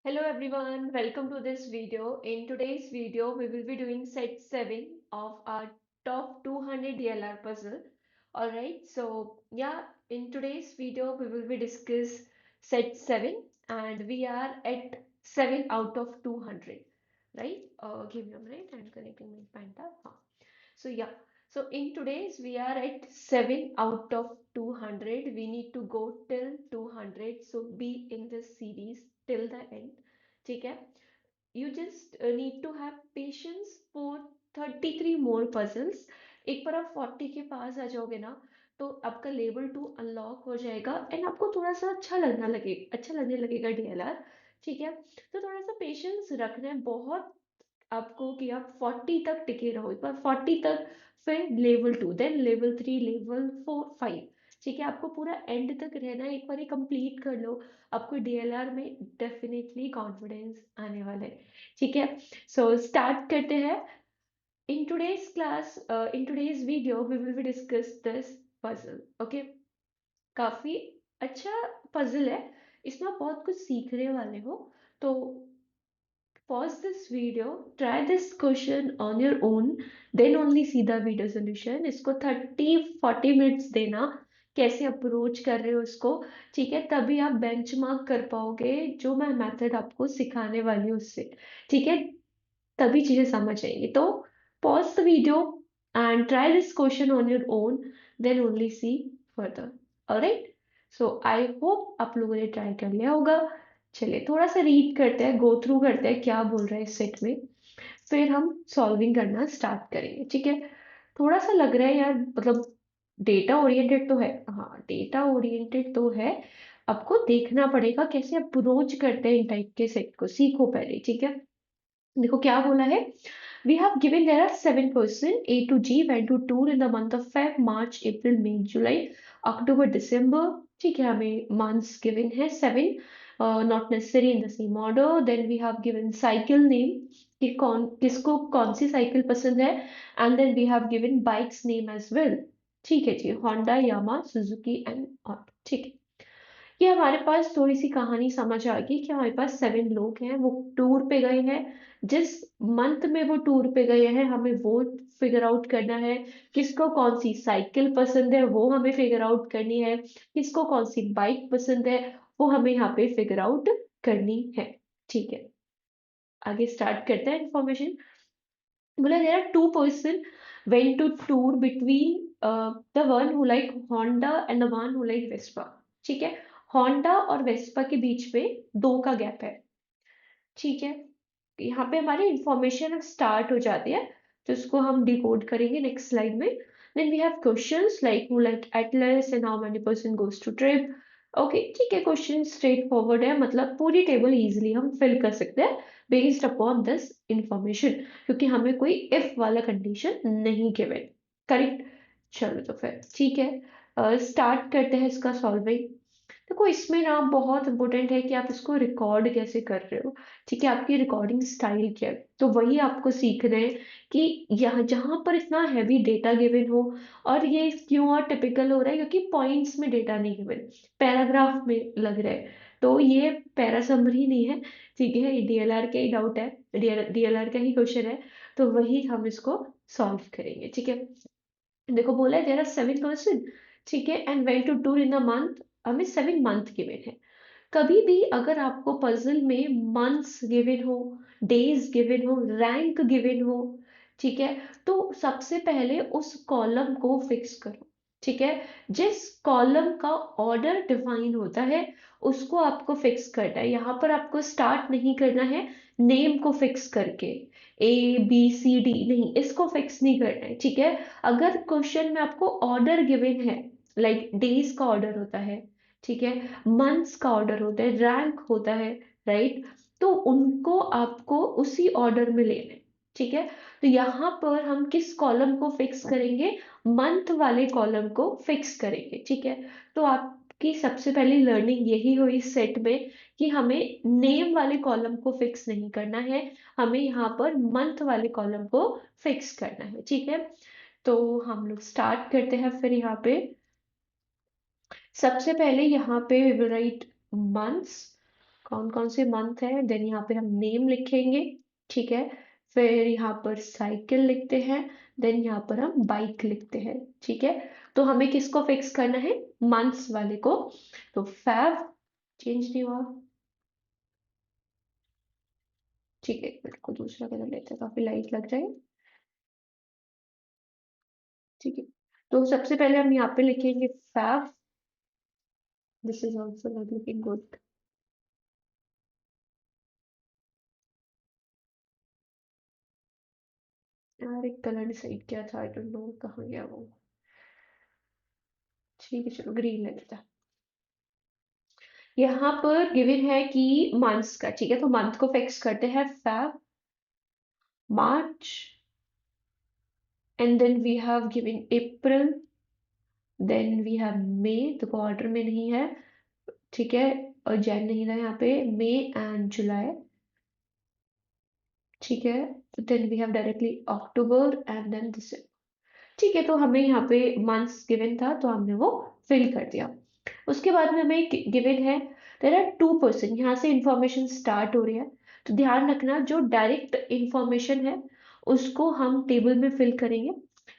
Hello everyone, welcome to this video. In today's video, we will be doing set 7 of our top 200 DLR puzzle. Alright, so yeah, in today's video, we will be discuss set 7 and we are at 7 out of 200. Right? Give me a minute, I'm connecting my panta. So yeah, so in today's we are at 7 out of 200. We need to go till 200. So be in this series till the end. ठीक है? You just need to have patience for 33 more puzzles. एक बार आप 40 के पास आ जाओगे ना तो आपका level 2 unlock हो जाएगा एंड आपको थोड़ा सा अच्छा लगने लगेगा डीएलआर। ठीक है, तो थोड़ा सा पेशेंस रखना है बहुत आपको कि आप 40 तक टिके रहो। एक बार 40 तक, फिर लेवल 2, देन लेवल 3, लेवल 4, 5। ठीक है, आपको पूरा एंड तक रहना है। एक बार ये कंप्लीट कर लो, आपको डीएलआर में डेफिनेटली कॉन्फिडेंस आने वाला है। ठीक है, सो स्टार्ट करते हैं। In today's class, in today's video we will be discuss this puzzle. Okay, काफी अच्छा पजल है, इसमें आप बहुत कुछ सीखने वाले हो। तो pause this video, try this question on your own, then only see the video solution. इसको 30-40 मिनट्स देना, कैसे अप्रोच कर रहे हो उसको। ठीक है, तभी आप बेंचमार्क कर पाओगे जो मैं मेथड आपको सिखाने वाली हूँ उससे। ठीक है, तभी चीजें समझ आएंगी। तो pause the video and try this question on your own, then only see further. Alright? So I hope आप लोगों ने ट्राई कर लिया होगा। चलिए थोड़ा सा रीड करते हैं, गो थ्रू करते हैं क्या बोल रहा है इस सेट में, फिर हम सॉल्विंग करना स्टार्ट करेंगे। ठीक है, थोड़ा सा लग रहा है यार, मतलब डेटा ओरिएंटेड तो है। हाँ, डेटा ओरिएंटेड तो है। आपको देखना पड़ेगा कैसे अप्रोच करते हैं इन टाइप के सेट को, सीखो पहले। ठीक है, देखो क्या बोला है। We have given there are 7% A to G went to tour in the month of Feb, March, April, May, July, October, December. ठीक है, हमें months given है 7, not necessary in the same order. Then we have given cycle name कि कौन किसको कौन सी cycle पसंद है, and then we have given bikes name as well. ठीक है जी, Honda, Yamaha, Suzuki and auto. ठीक है, ये हमारे पास थोड़ी सी कहानी समझ आ गई कि हमारे पास 7 लोग हैं, वो टूर पे गए हैं। जिस मंथ में वो टूर पे गए हैं हमें वो फिगर आउट करना है। किसको कौन सी साइकिल पसंद है वो हमें फिगर आउट करनी है। किसको कौन सी बाइक पसंद है वो हमें यहाँ पे फिगर आउट करनी है। ठीक है, आगे स्टार्ट करते हैं इन्फॉर्मेशन। बोला there are 2 person went to tour between the one who like Honda and the one who like Vespa. ठीक है, होंडा और वेस्पा के बीच में 2 का गैप है। ठीक है, यहाँ पे हमारी इंफॉर्मेशन स्टार्ट हो जाती है, तो इसको हम डिकोड करेंगे नेक्स्ट स्लाइड में। Then we have questions like who like Atlas and how many person goes to trip. Okay, ठीक है, क्वेश्चन स्ट्रेट फॉरवर्ड है, मतलब पूरी टेबल इजीली हम फिल कर सकते हैं बेस्ड अपॉन दिस इंफॉर्मेशन, क्योंकि हमें कोई इफ वाला कंडीशन नहीं गिवन। करेक्ट, चलो तो फिर ठीक है, स्टार्ट करते हैं इसका सॉल्विंग। देखो इसमें ना बहुत इंपॉर्टेंट है कि आप इसको रिकॉर्ड कैसे कर रहे हो। ठीक है, आपकी रिकॉर्डिंग स्टाइल क्या है, तो वही आपको सीखना है कि यहाँ जहाँ पर इतना हैवी डेटा गिवन हो। और ये क्यों और टिपिकल हो रहा है, क्योंकि पॉइंट्स में डेटा नहीं गिवन, पैराग्राफ में लग रहा है। तो ये पैरा समरी नहीं है। ठीक है, डीएलआर का ही डाउट है, डीएलआर का ही क्वेश्चन है, तो वही हम इसको सॉल्व करेंगे। ठीक है, देखो बोला है देयर आर 7 पर्सन। ठीक है, and went to tour in a month, हमें 7 मंथ गिवन है। कभी भी अगर आपको पजल में मंथ्स गिवन हो, डेज गिवन हो, रैंक गिवन हो, ठीक है, तो सबसे पहले उस कॉलम को फिक्स करो। ठीक है, जिस कॉलम का ऑर्डर डिफाइन होता है उसको आपको फिक्स करना है। यहाँ पर आपको स्टार्ट नहीं करना है नेम को फिक्स करके, A B C D नहीं, इसको फिक्स नहीं करना है। ठीक है, अगर क्वेश्चन में आपको ऑर्डर गिवन है, लाइक डेज का ऑर्डर होता है, ठीक है, मंथ्स का ऑर्डर होता है, रैंक होता है, राइट, तो उनको आपको उसी ऑर्डर में लेना है। ठीक है, तो यहाँ पर हम किस कॉलम को फिक्स करेंगे, मंथ वाले कॉलम को फिक्स करेंगे। ठीक है, तो आपकी सबसे पहली लर्निंग यही हुई इस सेट में कि हमें नेम वाले कॉलम को फिक्स नहीं करना है, हमें यहाँ पर मंथ वाले कॉलम को फिक्स करना है। ठीक है, तो हम लोग स्टार्ट करते हैं। फिर यहाँ पे सबसे पहले यहाँ पे वी विल राइट मंथ्स, कौन कौन से मंथ है, देन यहाँ पे हम नेम लिखेंगे, ठीक है। फिर यहाँ पर साइकिल लिखते हैं, देन यहाँ पर हम बाइक लिखते हैं, ठीक है। तो हमें किसको फिक्स करना है, मंथ्स वाले को। तो फेब चेंज नहीं हुआ, ठीक है, बिल्कुल दूसरा कलर लेते हैं, काफी लाइट लग रहा है, ठीक है। तो सबसे पहले हम यहाँ पे लिखेंगे Feb, this is also not looking good. यार एक कलर डिसाइड किया था, आई डोंट नो कहाँ गया वो, ठीक है चलो ग्रीन ले लेते हैं। यहाँ पर गिवन है कि मंथ्स का, ठीक है, तो मंथ को फिक्स करते हैं Feb, March, and then we have given April, then we have May, तो ऑर्डर में नहीं है, ठीक है, और जैन नहीं था यहाँ पे, मई एंड जुलाई, ठीक है। Then we have directly October and then December, ठीक है। तो हमें यहाँ पे मंथ्स गिवन था तो हमने वो फिल कर दिया। उसके बाद में हमें गिवन है देयर आर 2%, यहाँ से इंफॉर्मेशन स्टार्ट हो रही है। तो ध्यान रखना जो डायरेक्ट इंफॉर्मेशन है उसको हम टेबल में फिल करेंगे,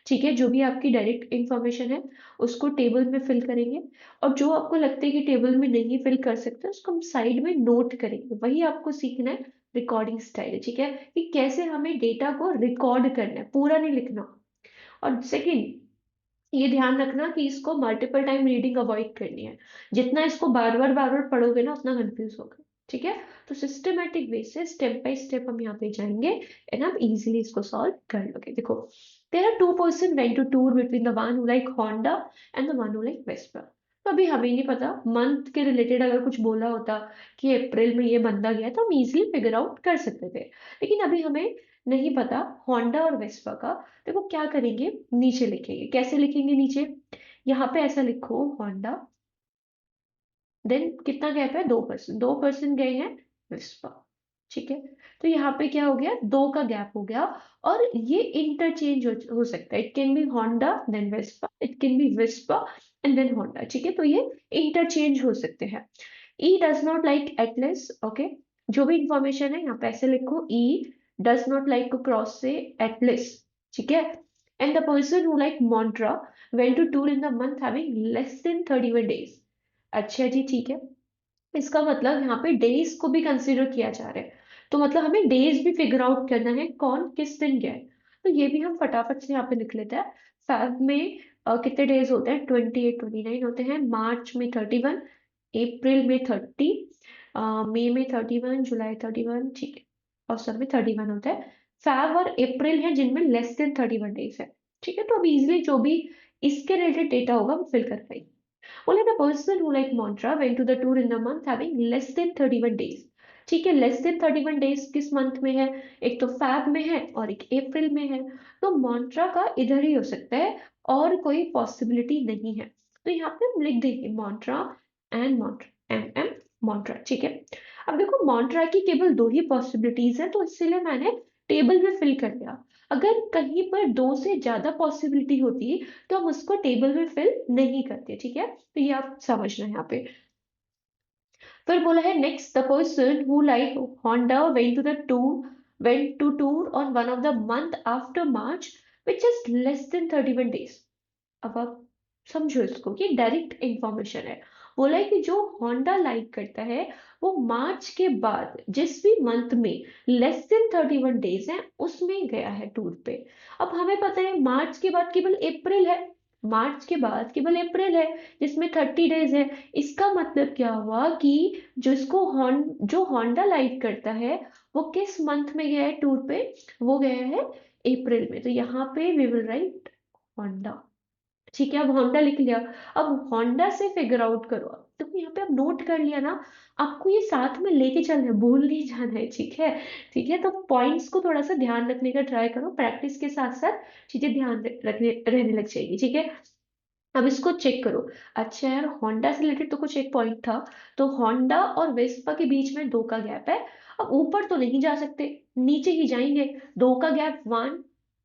ठीक है। जो भी आपकी डायरेक्ट इंफॉर्मेशन है उसको टेबल में फिल करेंगे, और जो आपको लगता है कि टेबल में नहीं फिल कर सकते उसको हम साइड में नोट करेंगे। वही आपको सीखना है, रिकॉर्डिंग स्टाइल, ठीक है, कि कैसे हमें डेटा को रिकॉर्ड करना है, पूरा नहीं लिखना। और सेकंड, ये ध्यान रखना कि इसको मल्टीपल टाइम रीडिंग अवॉइड करनी है, जितना इसको बार बार पढ़ोगे ना उतना कंफ्यूज होगा, ठीक है। तो सिस्टमेटिक वे से स्टेप बाय स्टेप हम यहाँ पे जाएंगे एंड आप इजीली इसको सॉल्व कर लोगे। देखो, there are 2% went to tour between the one who like Honda and the one who like Vespa. तो अभी हमें नहीं पता मंथ के रिलेटेड अगर कुछ बोला होता कि अप्रैल में ये बंदा गया तो हम इजीली फिगर आउट कर सकते थे, लेकिन अभी हमें नहीं पता होंडा और वेस्पा का। देखो क्या करेंगे, नीचे लिखेंगे, कैसे लिखेंगे नीचे, यहाँ पे ऐसा लिखो होंडा, देन कितना गैप है, 2%, 2% गए हैं विस्पा, ठीक है। तो यहाँ पे क्या हो गया, 2 का गैप हो गया, और ये इंटरचेंज हो सकता है, it can be Honda then Vespa, it can be Vespa and then Honda, ठीक है। तो ये इंटरचेंज हो सकते हैं। E does not like Atlas, okay, जो भी इंफॉर्मेशन है यहाँ पे ऐसे लिखो, E does not like to cross से एटलस, ठीक है। And the person who like Montra went to tour in the month having less than 31 days। अच्छा जी, ठीक है, इसका मतलब यहाँ पे डेज को भी कंसिडर किया जा रहा है, तो मतलब हमें डेज भी फिगर आउट करना है कौन किस दिन गया है। तो ये भी हम फटाफट से यहाँ पे लिख लेते हैं। फेब में कितने डेज होते हैं, 28 29 होते हैं, मार्च में 31, अप्रैल में 30, मई में 31, जुलाई 31, ठीक है, और सब में 31 होता है। फेब और अप्रैल है जिनमें लेस देन 31 डेज है, ठीक है। तो अब इजिली जो भी इसके रिलेटेड डेटा होगा वो फिल कर पाएंगे। Only the person who like Mantra went to the tour in the month having less than 31 days। ठीक है, लेस देन 31 डेज किस मंथ में है, एक तो फैब में है और एक अप्रैल में है, तो मॉन्ट्रा का इधर ही हो सकता है और कोई पॉसिबिलिटी नहीं है। तो यहाँ पे हम लिख देंगे Montra and Montra, M M Montra, ठीक है। अब देखो मॉन्ट्रा की केवल 2 ही पॉसिबिलिटीज है, तो इसीलिए मैंने टेबल में फिल कर दिया। अगर कहीं पर 2 से ज्यादा पॉसिबिलिटी होती तो हम उसको टेबल में फिल नहीं करते, ठीक है। तो ये आप समझना है यहाँ पे। फिर बोला है next, the person who like Honda went to tour on one of the month after March which is less than 31 days. अब आप समझो इसको कि डायरेक्ट इंफॉर्मेशन है। बोला है कि जो होंडा लाइक करता है वो मार्च के बाद जिस भी मंथ में लेस देन 31 डेज है उसमें गया है टूर पे। अब हमें पता है मार्च के बाद केवल अप्रैल है, मार्च के बाद केवल अप्रैल है जिसमें 30 डेज है। इसका मतलब क्या हुआ कि जो होंडा लाइक करता है वो किस मंथ में गया है टूर पे, वो गया है अप्रैल में। तो यहाँ पे वी विल राइट होंडा, ठीक है। अब होंडा लिख लिया, अब होंडा से फिगर आउट करो। तो यहाँ पे आप नोट कर लिया ना, आपको ये साथ में लेके चलना है, भूल नहीं जाना है, ठीक है। ठीक है, तो पॉइंट्स को थोड़ा सा ध्यान रखने का ट्राई करो, प्रैक्टिस के साथ साथ चीजें ध्यान रखने रहने लग जाएगी, ठीक है। अब इसको चेक करो। अच्छा यार, होंडा से रिलेटेड तो कुछ एक पॉइंट था, तो होंडा और वेस्पा के बीच में 2 का गैप है। अब ऊपर तो नहीं जा सकते, नीचे ही जाएंगे, 2 का गैप 1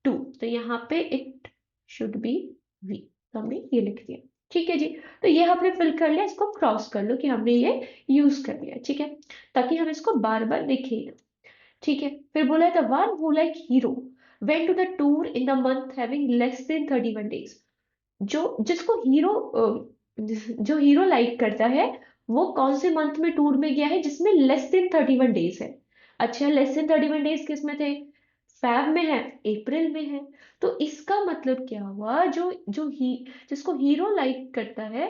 2, तो यहाँ पे इट शुड बी वी, तो हमने ये लिख दिया। ठीक है जी। तो ये हमने फिल कर लिया, इसको क्रॉस कर लो कि हमने ये यूज कर लिया, ठीक है, ताकि हम इसको बार बार देखें ना। ठीक है, फिर बोला है the one who like Hero went to the tour in the month having less than 31 days. जो जिसको हीरो जो हीरो लाइक करता है, वो कौन से मंथ में टूर में गया है जिसमें लेस देन 31 डेज है। अच्छा, लेस देन 31 डेज किस में थे? फैब में है, अप्रैल में है। तो इसका मतलब क्या हुआ, जो जो ही जिसको हीरो लाइक करता है,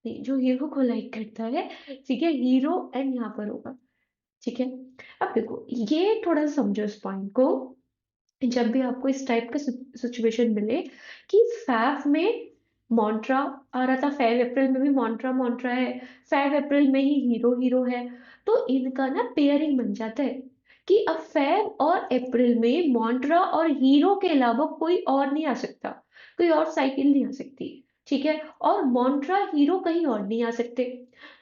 नहीं, जो हीरो को लाइक करता है, ठीक है, हीरो एंड यहाँ पर होगा। ठीक है, अब देखो ये थोड़ा सा समझो इस पॉइंट को। जब भी आपको इस टाइप का सिचुएशन मिले कि फैव में मॉन्ट्रा आ रहा था, फैव अप्रैल में भी मॉन्ट्रा मॉन्ट्रा है, फैव अप्रैल में ही हीरो हीरो है, तो इनका ना पेयरिंग बन जाता है कि अब फैव और अप्रैल में मॉन्ट्रा और हीरो के अलावा कोई और नहीं आ सकता, कोई और साइकिल नहीं आ सकती। ठीक है, और मॉन्ट्रा हीरो कहीं और नहीं आ सकते,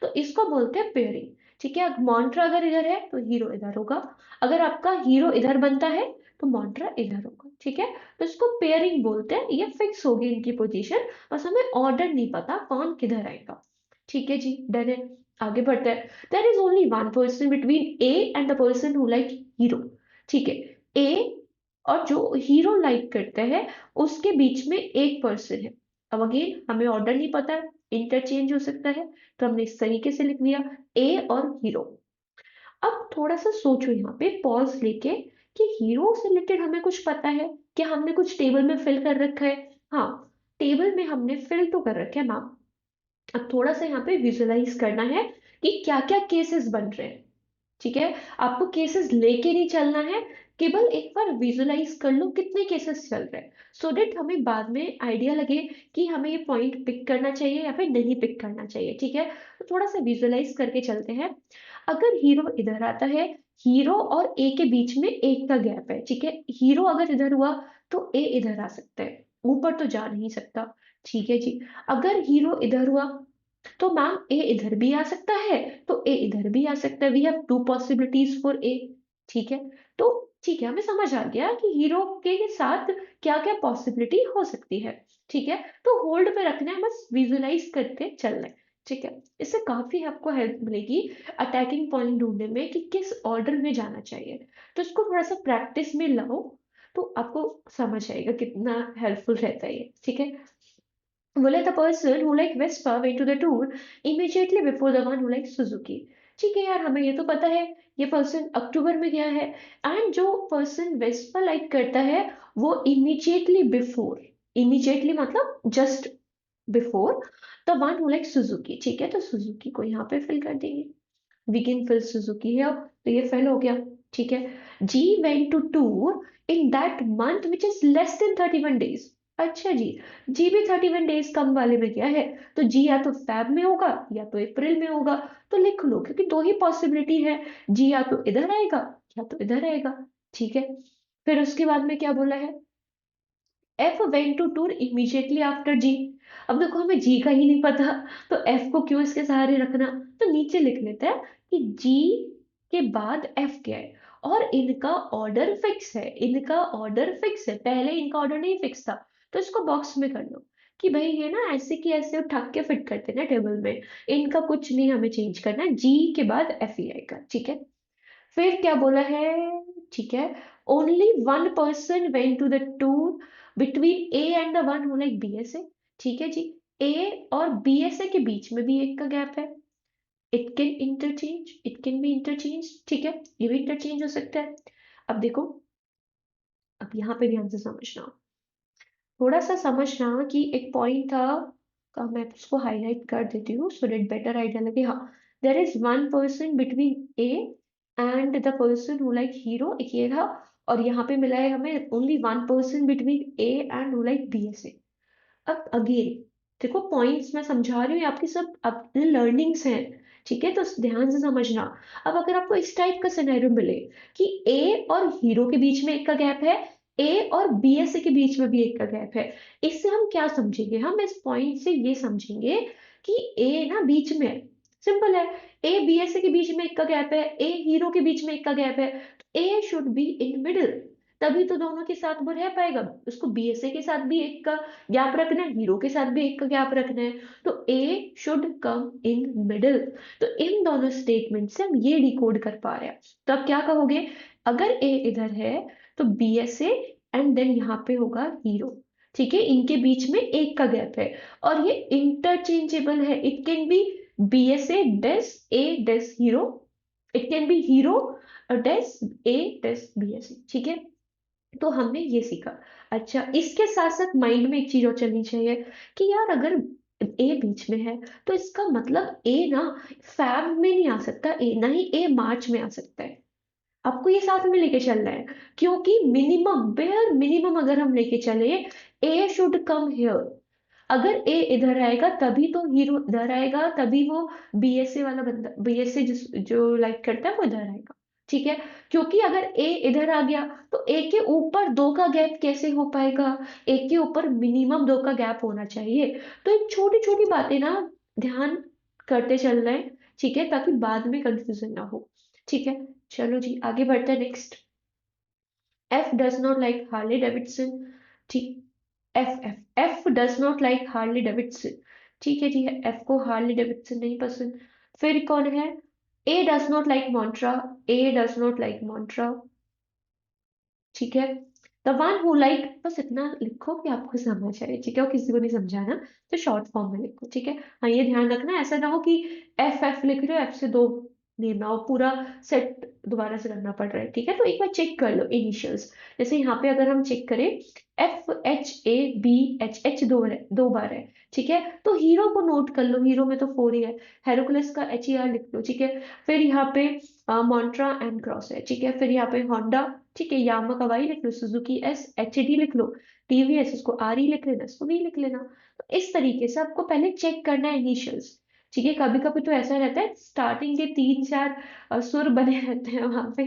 तो इसको बोलते हैं पेयरिंग। ठीक है, मॉन्ट्रा अगर इधर है तो हीरो इधर होगा, अगर आपका हीरो इधर बनता है तो मॉन्ट्रा इधर होगा। ठीक है, तो इसको पेयरिंग बोलते हैं, ये फिक्स होगी इनकी पोजीशन, बस हमें ऑर्डर नहीं पता कौन किधर आएगा। ठीक है जी, डन है। आगे बढ़ते हैं। There is only one person between A and the person who like Hero. ठीक है, ए और जो हीरो लाइक करते हैं उसके बीच में एक पर्सन है। अब अगेन हमें ऑर्डर नहीं पता, इंटरचेंज हो सकता है, तो हमने इस तरीके से लिख दिया, ए और हीरो। अब थोड़ा सा सोचो यहाँ पे पॉज लेके कि हीरो से रिलेटेड हमें कुछ पता है क्या? हमने कुछ टेबल में फिल कर रखा है? हाँ, टेबल में हमने फिल तो कर रखे हैं मैम। अब थोड़ा सा यहाँ पे विजुअलाइज करना है कि क्या क्या केसेस बन रहे हैं। ठीक है, आपको केसेस लेके नहीं चलना है, केवल एक बार विजुअलाइज कर लो कितने केसेस चल रहे हैं, सो डेट हमें बाद में आइडिया लगे कि हमें ये पॉइंट पिक करना चाहिए या फिर नहीं पिक करना चाहिए। ठीक है, तो थोड़ा सा विजुअलाइज करके चलते हैं। अगर हीरो इधर आता है, हीरो और ए के बीच में एक का गैप है, ठीक है, हीरो अगर इधर हुआ तो ए इधर आ सकता है, ऊपर तो जा नहीं सकता। ठीक है जी, अगर हीरो इधर हुआ तो मैम ए इधर भी आ सकता है, तो ए इधर भी आ सकता है, we have two possibilities for A. ठीक है, तो ठीक है, हमें समझ आ गया कि हीरो के साथ क्या क्या पॉसिबिलिटी हो सकती है। ठीक है, तो होल्ड पे रखना है, बस विजुअलाइज करते चलना है। ठीक है, इससे काफी आपको हेल्प मिलेगी अटैकिंग पॉइंट ढूंढने में कि किस ऑर्डर में जाना चाहिए। तो इसको थोड़ा सा प्रैक्टिस में लाओ, तो आपको समझ आएगा कितना हेल्पफुल रहता है ये। ठीक है, बोले the person who like Vespa went to the tour immediately before the one who like Suzuki। ठीक है यार, हमें ये तो पता है ये पर्सन अक्टूबर में गया है, एंड जो पर्सन वेस्पा लाइक करता है वो इमीडिएटली बिफोर, इमीडिएटली मतलब just before the one who like Suzuki. ठीक है, तो सुजुकी को यहाँ पे फिल कर देंगे, वीकेंड फिल सुजुकी है, अब तो ये फेल हो गया। ठीक है, G went to tour in that month which is less than 31 days. अच्छा जी भी 31 डेज कम वाले में क्या है, तो जी या तो फैब में होगा या तो अप्रैल में होगा, तो लिख लो क्योंकि दो ही पॉसिबिलिटी है, जी या तो इधर आएगा या तो इधर आएगा। ठीक है, फिर उसके बाद में क्या बोला है, F went to tour immediately after G. अब देखो हमें जी का ही नहीं पता, तो एफ को क्यों इसके सहारे रखना, तो नीचे लिख लेते हैं कि जी के बाद एफ क्या है, और इनका ऑर्डर फिक्स है, इनका ऑर्डर फिक्स है, पहले इनका ऑर्डर नहीं फिक्स था, तो इसको बॉक्स में कर लो कि भाई ये ना ऐसे की ऐसे उठा के फिट करते ना टेबल में, इनका कुछ नहीं हमें चेंज करना, जी के बाद एफ ही आएगा। ठीक है, फिर क्या बोला है, ठीक है, only one person went to the tour between A and the one who like B S A. ठीक है जी, ए और बी एस ए के बीच में भी एक का गैप है, it can interchange, it can B interchange. ठीक है, ये भी इंटरचेंज हो सकता है। अब देखो, अब यहाँ पे ध्यान से समझना, थोड़ा सा समझना कि एक पॉइंट था का, मैं उसको हाईलाइट कर देती हूँ सो डेट बेटर आइडिया लगे। हाँ, there is one person between A and the person who like Hero, एक ये था, और यहाँ पे मिला है हमें only one person between A and who like B S A. अब अगेन देखो पॉइंट्स मैं समझा रही हूँ, ये आपकी सब अपने लर्निंग्स हैं। ठीक है, तो ध्यान से समझना। अब अगर आपको इस टाइप का सिनेरियो मिले कि ए और हीरो के बीच में एक का गैप है, ए और बीएसए के बीच में भी एक का गैप है, इससे हम क्या समझेंगे, हम इस पॉइंट से ये समझेंगे कि ए ना बीच में है, सिंपल है, ए बीएसए के बीच में एक का गैप है, ए हीरो के बीच में एक का गैप है, तो ए शुड बी इन मिडिल, तभी तो दोनों के साथ वो रह पाएगा। उसको बीएसए के साथ भी एक का गैप रखना है, हीरो के साथ भी एक का गैप रखना है, तो ए शुड कम इन मिडिल। तो इन दोनों स्टेटमेंट से हम ये डिकोड कर पा रहे हैं। तो अब क्या कहोगे, अगर ए इधर है तो बीएसए एंड देन यहाँ पे होगा हीरो, ठीक है, इनके बीच में एक का गैप है, और ये इंटरचेंजेबल है। It can be BSA dash A dash Hero, it can be Hero dash A dash BSA, ठीक है। तो हमने ये सीखा। अच्छा, इसके साथ साथ माइंड में एक चीज और चलनी चाहिए कि यार अगर ए बीच में है तो इसका मतलब ए ना फैब में नहीं आ सकता, ए ना ही ए मार्च में आ सकता है। आपको ये साथ में लेके चलना है, क्योंकि मिनिमम बेयर मिनिमम अगर हम लेके चले, ए शुड कम हियर। अगर ए इधर आएगा तभी तो हीरो इधर आएगा, तभी वो बीएसए वाला बंदा, बीएसए जो लाइक करता है वो इधर आएगा, ठीक है। क्योंकि अगर ए इधर आ गया तो ए के ऊपर दो का गैप कैसे हो पाएगा, ए के ऊपर मिनिमम दो का गैप होना चाहिए। तो ये छोटी छोटी बातें ना ध्यान करते चल रहे हैं, ठीक है, ताकि बाद में कंफ्यूजन ना हो, ठीक है। चलो जी आगे बढ़ते हैं। Next, F does not like Harley Davidson, ठीक। F does not like Harley Davidson, ठीक है जी, एफ को हार्ले डेविडसन नहीं पसंद। फिर कौन है, A does not like Montra, A does not like Montra, ठीक है। द वन हु लाइक, बस इतना लिखो कि आपको समझ आए, ठीक है, और किसी को नहीं समझाना तो शॉर्ट फॉर्म में लिखो, ठीक है। हाँ ये ध्यान रखना, ऐसा ना हो कि एफ एफ लिख रहे हो, एफ से दो नेम ना हो, पूरा सेट दोबारा से करना पड़ रहा है, ठीक है। तो एक बार चेक कर लो इनिशियल्स। जैसे यहाँ पे अगर हम चेक करें, F H A B H H दो बार है, ठीक है। तो हीरो को नोट कर लो, हीरो में तो 4 ही है, हेरोकुलस का एच ई आर लिख लो, ठीक है। फिर यहाँ पे मॉन्ट्रा एंड क्रॉस है, ठीक है। फिर यहाँ पे होंडा, ठीक है, यामा का वाई लिख लो, सुजुकी एस एच डी लिख लो, टीवीएस इसको आर ई लिख लेना, इसको वी लिख लेना। तो इस तरीके से आपको पहले चेक करना है इनिशियल्स, ठीक है। कभी कभी तो ऐसा रहता है स्टार्टिंग के 3-4 सुर बने रहते हैं वहां पे,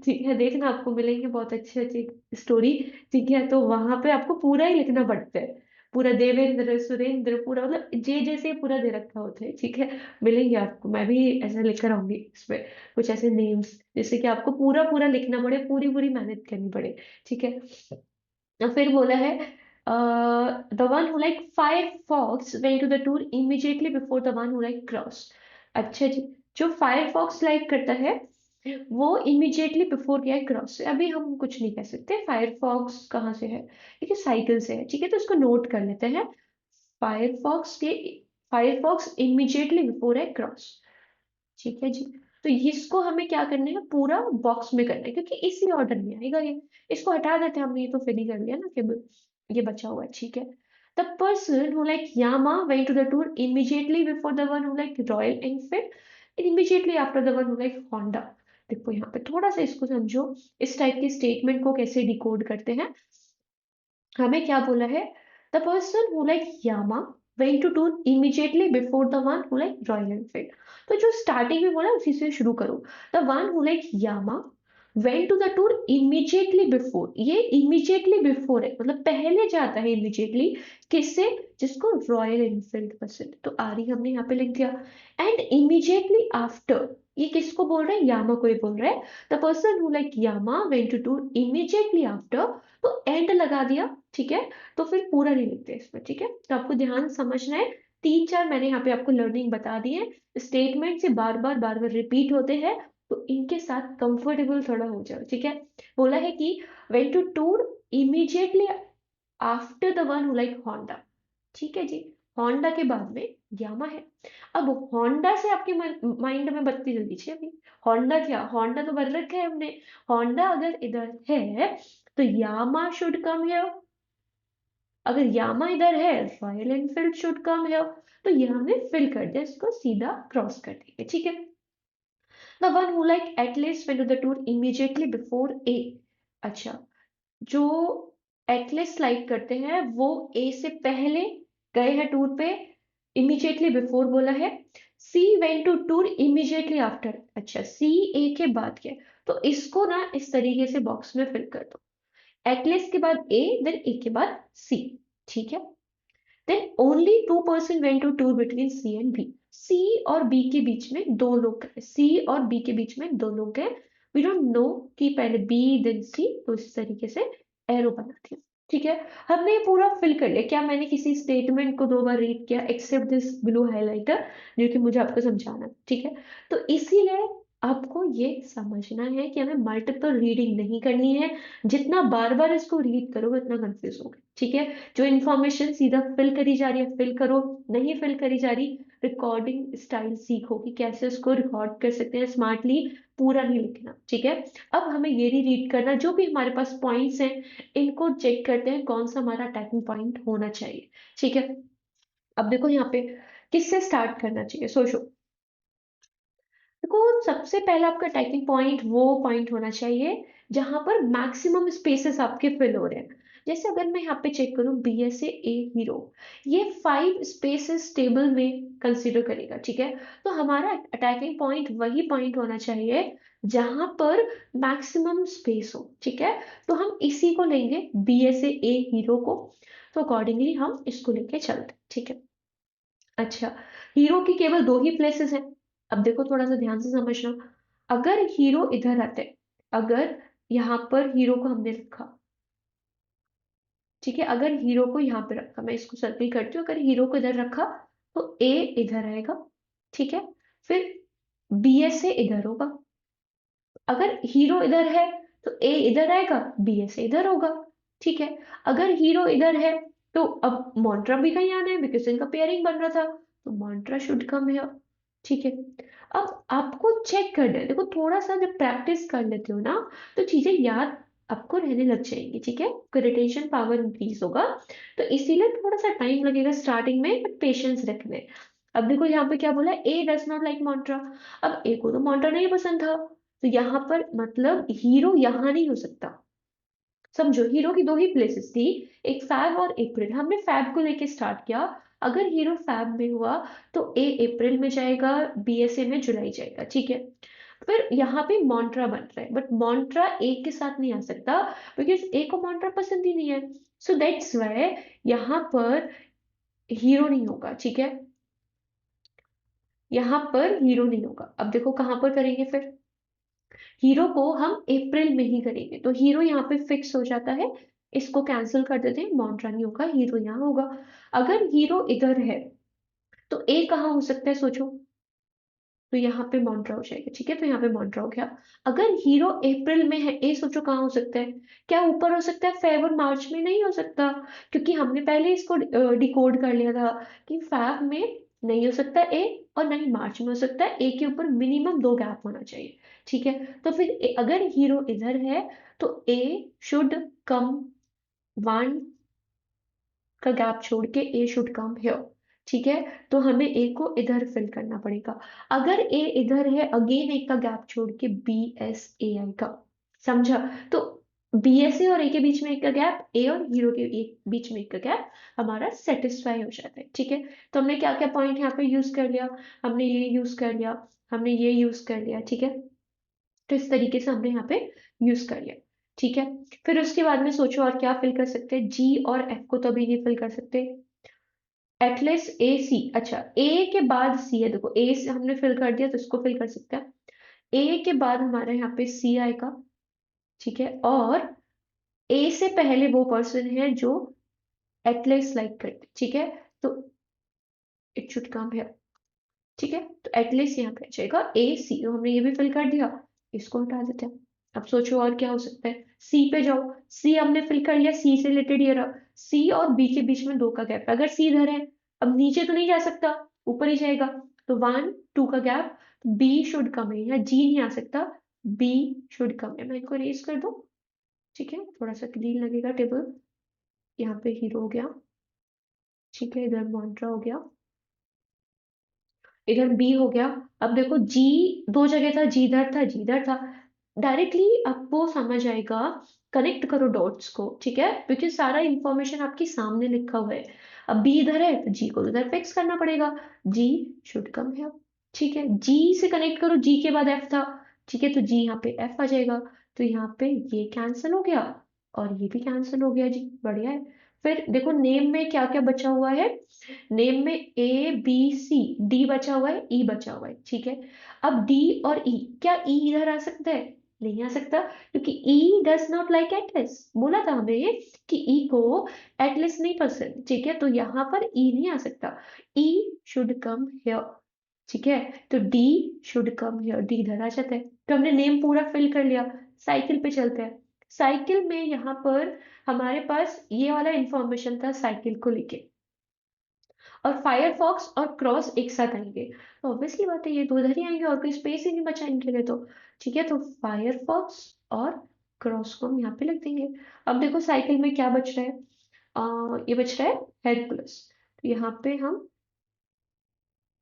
ठीक है, देखना आपको मिलेंगे बहुत अच्छी अच्छी स्टोरी, ठीक है। तो वहां पे आपको पूरा ही लिखना पड़ता है, पूरा देवेंद्र सुरेंद्र पूरा, मतलब जे जैसे पूरा दे रखा होता है, ठीक है। मिलेंगे आपको, मैं भी ऐसा लिखकर आऊंगी इसमें कुछ ऐसे नेम्स, जिससे कि आपको पूरा पूरा लिखना पड़े, पूरी पूरी मेहनत करनी पड़े, ठीक है। और फिर बोला है, the one who like Firefox went to the tour immediately before the one who like Cross. अच्छा जी, जो फायर फॉक्स लाइक करता है वो इमीडिएटली बिफोर गया क्रॉस से। अभी हम कुछ नहीं कह सकते फायर फॉक्स कहाँ से है, ठीक है, साइकिल से है, ठीक है। तो इसको नोट कर लेते हैं, फायरफॉक्स के फायरफॉक्स इमीडिएटली बिफोर है क्रॉस, ठीक है जी। तो इसको हमें क्या करना है, पूरा बॉक्स में करना है, क्योंकि इसी ऑर्डर में आएगा ये। इसको हटा देते हैं, हमने ये तो फिल ही कर लिया ना केवल, ये बचा हुआ है, ठीक है। The person who like Yamaha went to the tour immediately before the one who like Royal Enfield immediately after the one who like Honda. देखो यहाँ पे थोड़ा सा इसको समझो, इस टाइप के स्टेटमेंट को कैसे डिकोड करते हैं। हमें क्या बोला है, the person who like Yamaha went to tour immediately before the one who like Royal Enfield. तो जो स्टार्टिंग में बोला उसी से शुरू करो, the one who like Yamaha went to the tour immediately before, ये इमीडिएटली बिफोर है, मतलब पहले जाता है इमीडिएटली, किससे, जिसको रॉयल एनफील्ड पसंद, तो आरी हमने यहाँ पे लिख दिया। एंड इमीडिएटली आफ्टर, ये किसको बोल रहा है, यामा को ही बोल रहा है। The person who like Yamaha went to tour immediately after, तो एंड लगा दिया, ठीक है। तो फिर पूरा नहीं लिखते इसमें, ठीक है। तो आपको ध्यान समझना है, 3-4 मैंने यहाँ पे आपको लर्निंग बता दी है, स्टेटमेंट से बार बार रिपीट होते हैं, तो इनके साथ कंफर्टेबल थोड़ा हो जाओ, ठीक है। बोला है कि went to tour immediately after the one who like Honda, ठीक है जी। होंडा के बाद में यामा है। अब होंडा से आपके माइंड में बत्ती जल्दी छे अभी, होंडा क्या, होंडा तो बदल रखा है हमने, होंडा अगर इधर है तो यामा शुड कम हियर, अगर यामा इधर है royal Enfield should come here. तो ये हमने फिल कर दिया, इसको सीधा क्रॉस कर देंगे, ठीक है। The one who like Atlas went to the tour immediately before A. अच्छा, जो एटलीस्ट लाइक करते हैं वो ए से पहले गए हैं टूर पे, इमीडिएटली बिफोर बोला है। C went to tour immediately after, अच्छा सी ए के बाद क्या, तो इसको ना इस तरीके से बॉक्स में फिल कर दो, एटलीस्ट के बाद ए देन ए के बाद सी, ठीक है। Then only 2% went to tour between C and B, C और बी के बीच में दो लोग हैं, सी और बी के बीच में दो लोग हैं, वी डोंट नो कि पहले बी देन सी, तो इस तरीके से एरो बनाती हूँ। ठीक है, हमने ये पूरा फिल कर लिया। क्या मैंने किसी स्टेटमेंट को 2 बार रीड किया एक्सेप्ट दिस ब्लू हाइलाइटर, जो कि मुझे आपको समझाना है। ठीक है, तो इसीलिए आपको ये समझना है कि हमें मल्टीपल रीडिंग नहीं करनी है। जितना बार बार इसको रीड करोगे उतना कंफ्यूज होगे। ठीक है, जो इन्फॉर्मेशन सीधा फिल करी जा रही है फिल करो, नहीं फिल करी जा रही रिकॉर्डिंग स्टाइल सीखो कि कैसे उसको रिकॉर्ड कर सकते हैं स्मार्टली, पूरा नहीं लिखना। ठीक है, अब हमें ये नहीं रीड करना, जो भी हमारे पास पॉइंट्स हैं इनको चेक करते हैं कौन सा हमारा अटैकिंग पॉइंट होना चाहिए। ठीक है, अब देखो यहाँ पे किससे स्टार्ट करना चाहिए, सोचो। देखो सबसे पहला आपका अटैकिंग पॉइंट वो पॉइंट होना चाहिए जहां पर मैक्सिमम स्पेसेस आपके फिल हो रहे हैं। जैसे अगर मैं यहाँ पे चेक करूं बी एस ए हीरो, ये 5 स्पेसेस टेबल में कंसीडर करेगा। ठीक है, तो हमारा अटैकिंग पॉइंट वही पॉइंट होना चाहिए जहां पर मैक्सिमम स्पेस हो। ठीक है, तो हम इसी को लेंगे बी एस ए हीरो को, तो अकॉर्डिंगली हम इसको लेके चलते हैं। ठीक है, अच्छा, हीरो की केवल 2 ही प्लेसेस हैं। अब देखो थोड़ा सा ध्यान से समझना, अगर हीरो इधर आते, अगर यहाँ पर हीरो को हमने रखा, ठीक है, अगर हीरो को यहाँ पे रखा, मैं इसको सर्कल करती हूँ, अगर हीरो को इधर रखा तो ए इधर आएगा। ठीक है, फिर बी एस ए इधर होगा। अगर हीरो इधर है तो ए इधर आएगा, बी एस ए इधर होगा। ठीक है, अगर हीरो इधर है तो अब मॉन्ट्रा भी कहीं आना है बिकॉज इनका पेयरिंग बन रहा था, तो मॉन्ट्रा शुड कम है। ठीक है, अब आपको चेक करना है। देखो थोड़ा सा जब प्रैक्टिस कर लेते हो ना तो चीजें याद आपको रहने लग जाएंगी। ठीक है, रिटेंशन पावर इंक्रीज होगा, तो इसीलिए थोड़ा सा टाइम लगेगा स्टार्टिंग में, बट पेशेंस रखने। अब देखो यहाँ पे क्या बोला, ए डज नॉट लाइक मॉन्ट्रा। अब ए को तो मॉन्ट्रा नहीं पसंद था, तो यहाँ पर मतलब हीरो यहाँ नहीं हो सकता। समझो हीरो की 2 ही प्लेसेस थी, एक फैब और अप्रैल। हमने फैब को लेके स्टार्ट किया, अगर हीरो फैब में हुआ तो ए अप्रैल में जाएगा, बीएसए में जुलाई जाएगा। ठीक है, फिर यहाँ पे मॉन्ट्रा बन रहा है, बट मॉन्ट्रा ए के साथ नहीं आ सकता बिकॉज ए को मॉन्ट्रा पसंद ही नहीं है। सो दैट्स वाई यहाँ पर हीरो नहीं होगा। ठीक है, यहाँ पर हीरो नहीं होगा। अब देखो कहाँ पर करेंगे फिर, हीरो को हम अप्रैल में ही करेंगे, तो हीरो यहाँ पे फिक्स हो जाता है। इसको कैंसिल कर देते हैं, मॉन्ट्रा नहीं होगा, हीरो यहाँ होगा। अगर हीरो इधर है तो ए कहाँ हो सकता है, सोचो। तो यहाँ पे मॉन्ट्रा हो जाएगा। ठीक है, तो यहाँ पे मॉन्ट्रा हो गया। अगर हीरो अप्रैल में है, ए सोचो कहाँ हो सकता है। क्या ऊपर हो सकता है, फेब और मार्च में नहीं हो सकता, क्योंकि हमने पहले इसको डिकोड कर लिया था कि फेब में नहीं हो सकता ए, और ना ही मार्च में हो सकता है। ए के ऊपर मिनिमम 2 गैप होना चाहिए। ठीक है, तो फिर अगर हीरो इधर है तो ए शुड कम 1 का गैप छोड़ के ए शुड कम हियर। ठीक है, तो हमें ए को इधर फिल करना पड़ेगा। अगर ए इधर है अगेन एक का गैप छोड़ के बी एस ए आएगा। समझा, तो बी एस ए और ए के बीच में एक का गैप, ए और हीरो के बीच में एक का गैप हमारा सेटिस्फाई हो जाता है। ठीक है, तो हमने क्या क्या पॉइंट यहाँ पे यूज कर लिया, हमने ये यूज कर लिया, हमने ये यूज कर लिया। ठीक है, तो इस तरीके से हमने यहाँ पे यूज कर लिया। ठीक है, फिर उसके बाद में सोचो और क्या फिल कर सकते हैं, जी और एफ को तो अभी नहीं फिल कर सकते। एटलीस्ट ए सी, अच्छा ए के बाद सी है, देखो ए से हमने फिल कर दिया तो इसको फिल कर सकते हैं। ए के बाद हमारे यहाँ पे सी आएगा। ठीक है, और ए से पहले वो पर्सन है जो एटलीस्ट लाइक करते। ठीक है, तो इट शुड कम हियर। ठीक है, तो एटलीस्ट यहाँ पे आ जाएगा ए सी, तो हमने ये भी फिल कर दिया, इसको हटा देते हैं। अब सोचो और क्या हो सकता है, सी पे जाओ, सी हमने फिल कर लिया, सी से रिलेटेड ये रहा, सी और बी के बीच में 2 का गैप है। अगर सी इधर है, अब नीचे तो नहीं जा सकता, ऊपर ही जाएगा, तो 1 2 का गैप, बी शुड कम है, यहाँ जी नहीं आ सकता, बी शुड कम है। मैं इनको रेज कर दूं, ठीक है, थोड़ा सा क्लीन लगेगा टेबल। यहाँ पे हीरो हो गया। ठीक है, इधर मॉन्ट्रा हो गया, इधर बी हो गया। अब देखो जी 2 जगह था, जी इधर था, जी इधर था, डायरेक्टली आपको समझ आएगा। कनेक्ट करो डॉट्स को। ठीक है, क्योंकि सारा इंफॉर्मेशन आपके सामने लिखा हुआ है। अब बी इधर है तो जी को इधर फिक्स करना पड़ेगा, जी शुड कम है। ठीक है, जी से कनेक्ट करो, जी के बाद एफ था। ठीक है, तो जी यहाँ पे एफ आ जाएगा, तो यहाँ पे ये कैंसिल हो गया और ये भी कैंसिल हो गया जी, बढ़िया है। फिर देखो नेम में क्या क्या बचा हुआ है, नेम में ए बी सी डी बचा हुआ है, ई बचा हुआ है। ठीक है, अब डी और ई, क्या ई इधर आ सकता है, नहीं आ सकता, क्योंकि ई डज नॉट लाइक एटलस। बोला था हमें कि ई को एटलस नहीं पसंद, ठीक है, तो यहाँ पर ई नहीं आ सकता। ई शुड कम हियर, ठीक है, तो D should come here, D इधर आ जाता है। तो हमने नेम पूरा फिल कर लिया। साइकिल पे चलते हैं। साइकिल में यहाँ पर हमारे पास ये वाला इंफॉर्मेशन था साइकिल को लेके, और फायरफॉक्स और क्रॉस एक साथ आएंगे, तो ऑब्वियसली बात है ये दो इधर ही आएंगे, और कोई स्पेस ही नहीं बचा इनके लिए तो। ठीक है, तो फायरफॉक्स और क्रॉस को हम यहाँ पे लिख देंगे। अब देखो साइकिल में क्या बच रहा है, ये बच रहा है हेरकुलस, तो यहाँ पे हम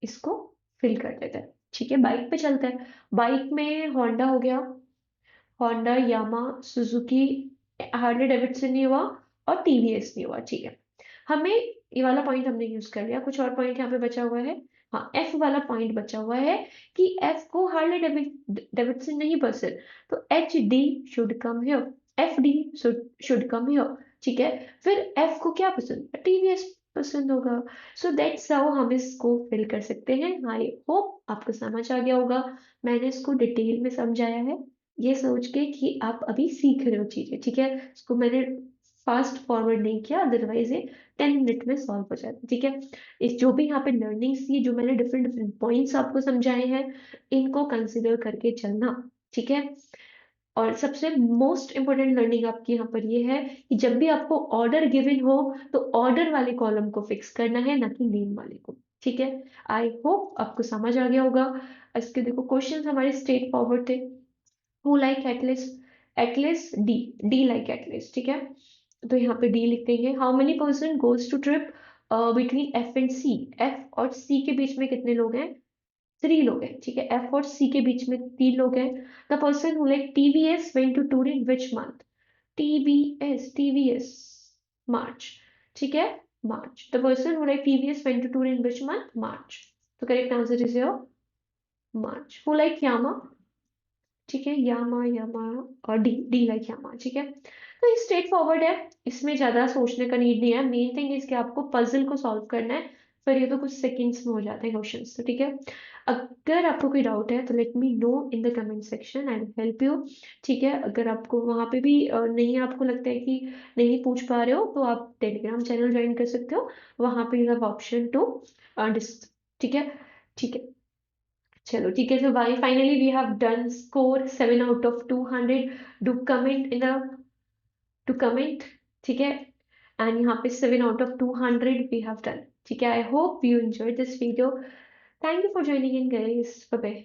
इसको फिल कर देते हैं। ठीक है, बाइक पे चलते हैं। बाइक में होंडा हो गया, Honda, Yamaha, Suzuki, Harley Davidson नहीं हुआ, और टीवीएस नहीं हुआ। ठीक है, हमें ये वाला पॉइंट हमने यूज कर लिया। कुछ और पॉइंट यहाँ पे बचा हुआ है। हाँ, एफ वाला पॉइंट बचा हुआ है कि एफ को हार्ले डेविडसन नहीं पसंद, तो H D should come here, F D should come here. ठीक है, फिर एफ को क्या पसंद, टीवीएस पसंद होगा। सो दैट्स हाउ हम इसको फिल कर सकते हैं। आई होप आपको समझ आ गया होगा। मैंने इसको डिटेल में समझाया है, ये सोच के कि आप अभी सीख रहे हो चीजें। ठीक है, इसको मैंने फास्ट फॉरवर्ड नहीं किया, अदरवाइज ये 10 मिनट में सॉल्व हो जाता है। ठीक है, इस जो भी यहाँ पे लर्निंग्स थी, जो मैंने डिफरेंट डिफरेंट पॉइंट्स आपको समझाए हैं, इनको कंसिडर करके चलना। ठीक है, और सबसे मोस्ट इंपोर्टेंट लर्निंग आपकी यहाँ पर ये है कि जब भी आपको ऑर्डर गिवन हो, तो ऑर्डर वाले कॉलम को फिक्स करना है, ना कि नेम वाले को। ठीक है, आई होप आपको समझ आ गया होगा। इसके देखो क्वेश्चंस हमारे स्ट्रेट फॉरवर्ड थे। Who like Atlas, Atlas D, D like Atlas. ठीक है, तो यहाँ पे डी लिख देंगे। How many person goes to trip between F and C, F और सी के बीच में कितने लोग हैं, 3 लोग हैं। ठीक है, एफ और सी के बीच में 3 लोग हैं। The person who like TVS went to tour in which month, TVS, TVS, March. ठीक है, March. The person who like TVS went to tour in which month, March. तो correct answer is your March. Who like Yamaha, ठीक है, यामा, यामा, और D, D like Yamaha. ठीक है, तो ये स्ट्रेट फॉरवर्ड है, इसमें ज्यादा सोचने का नीड नहीं है। मेन थिंग इसके आपको पजल को सॉल्व करना है, फिर ये तो कुछ सेकंड्स में हो जाते हैं क्वेश्चंस। तो ठीक है, अगर आपको कोई डाउट है तो let me know in the comment section, I will help you. ठीक है, अगर आपको वहां पे भी नहीं, आपको लगता है कि नहीं पूछ पा रहे हो, तो आप टेलीग्राम चैनल ज्वाइन कर सकते हो, वहां पे यू हैव ऑप्शन टू ठीक है, ठीक है, चलो ठीक है। So why finally we have done score 7 out of 200. Do comment in the, to comment, ठीक है, and यहाँ पे 7 out of 200 we have done। ठीक है, I hope you enjoyed this video. Thank you for joining in guys, bye bye।